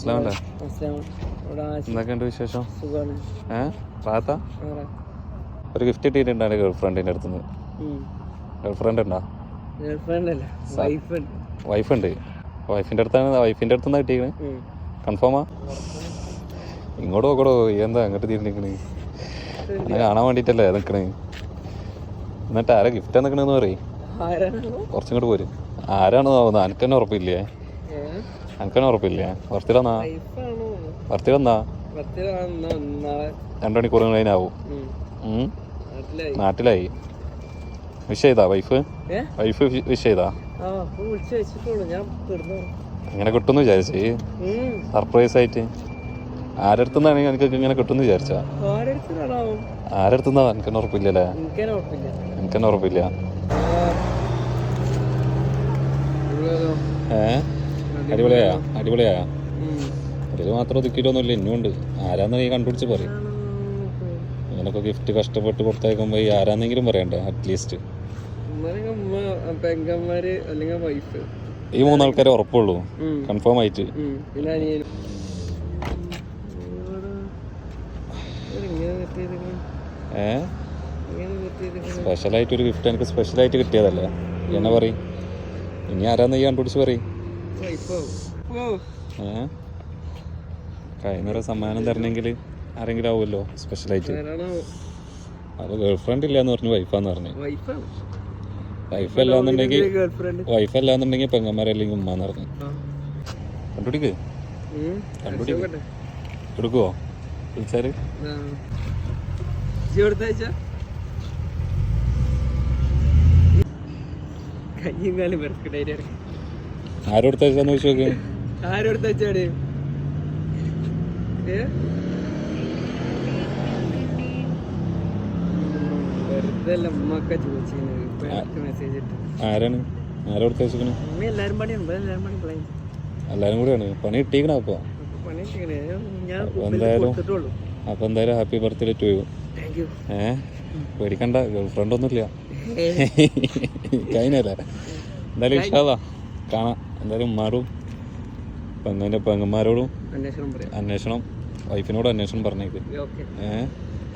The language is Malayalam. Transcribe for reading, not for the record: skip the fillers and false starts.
അസ്സലാമല്ലേ? എന്തൊക്കെയുണ്ട് വിശേഷം? റാത്ത ഒരു ഗിഫ്റ്റ് കിട്ടിയിട്ടുണ്ട് എൻ്റെ ഗേൾ ഫ്രണ്ടിൻ്റെ അടുത്ത് നിന്ന്. ഗേൾ ഫ്രണ്ട് ഉണ്ടോ? വൈഫ് ഉണ്ട്. വൈഫിൻ്റെ അടുത്താണ് കിട്ടിയത്. കൺഫേമാ? ഇങ്ങോട്ട് നോക്കടോ, എന്താ അങ്ങോട്ട് തിരിഞ്ഞിരിക്കണേ? എന്നെ കാണാൻ വേണ്ടിയിട്ടല്ലേ നിൽക്കണേ? എന്നിട്ട് ആരാ ഗിഫ്റ്റ് നിൽക്കണെന്ന് പറയും. കുറച്ചിങ്ങോട്ട് പോരും. ആരാണെന്ന് തോന്നുന്നത്? എനിക്കെന്നെ ഉറപ്പില്ലേ? ബർത്ത്ഡേ വന്നാ 2 മണിക്കൂർ കഴിഞ്ഞാവും. നാട്ടിലായി. വിഷ് ചെയ്താ വൈഫ് വിഷ് ചെയ്താ? ഇങ്ങനെ കിട്ടുമെന്ന് വിചാരിച്ചേ? സർപ്രൈസ് ആയിട്ട് ആരടുത്തുനിന്നാണെങ്കിൽ എനിക്ക് ഇങ്ങനെ കിട്ടുമെന്ന് വിചാരിച്ചാ? ആരടുത്തുന്നാ? എനിക്കെന്നെ ഉറപ്പില്ലല്ലേ? എനിക്കെന്നെ ഉറപ്പില്ല. അടിപൊളിയാ. അതിൽ മാത്രം ഒതുക്കിയിട്ടൊന്നുമില്ല, ഇനിയുണ്ട്. ആരാന്ന് നീ കണ്ടുപിടിച്ച് പറയും. ഇങ്ങനൊക്കെ ഗിഫ്റ്റ് കഷ്ടപ്പെട്ട് കൊടുത്തേക്കുമ്പോ ഈ ആരാന്നെങ്കിലും പറയണ്ടേ അറ്റ്ലീസ്റ്റ്? ഈ 3 ആൾക്കാരെ ഉറപ്പുള്ളൂ കൺഫേം ആയിട്ട്. സ്പെഷ്യലായിട്ട് ഒരു ഗിഫ്റ്റ് എനിക്ക് സ്പെഷ്യലായിട്ട് കിട്ടിയതല്ലേ? എന്നെ പറയും. ഇനി ആരാന്ന് ഈ കണ്ടുപിടിച്ച് പറയും. കഴിഞ്ഞ സമ്മാനം തരണമെങ്കിൽ ആരെങ്കിലും ആവുമല്ലോ സ്പെഷ്യലായിട്ട്. അത് ഗേൾ ഫ്രണ്ട് ഇല്ലാന്ന് പറഞ്ഞു, വൈഫാന്ന് പറഞ്ഞു. വൈഫല്ലാന്നുണ്ടെങ്കിൽ പെങ്ങന്മാരല്ലെങ്കിൽ ഉമ്മാന്ന് പറഞ്ഞു. എടുക്കുവോ വിളിച്ചാല്? ആരോടുത്തയച്ചാന്ന് ചോദിച്ചു നോക്കി. ആരോടുത്തയച്ചാട്? ആരാണ് ആരോടുത്തയച്ചിക്കണേ? എല്ലാരും കൂടെയാണ് പണി കിട്ടിക്കണ. അപ്പൊ എന്തായാലും ഹാപ്പി ബർത്ത്ഡേ ടു യു. പേടിക്കണ്ട, ഗേൾ ഫ്രണ്ട് ഒന്നുമില്ല. കഴിഞ്ഞല്ലേ? എന്തായാലും ഇഷ്ടമാ കാണാം. എന്തായാലും ഉമ്മാരോടും പെങ്ങന്മാരോടും അന്വേഷണം, വൈഫിനോട് അന്വേഷണം പറഞ്ഞേക്ക്.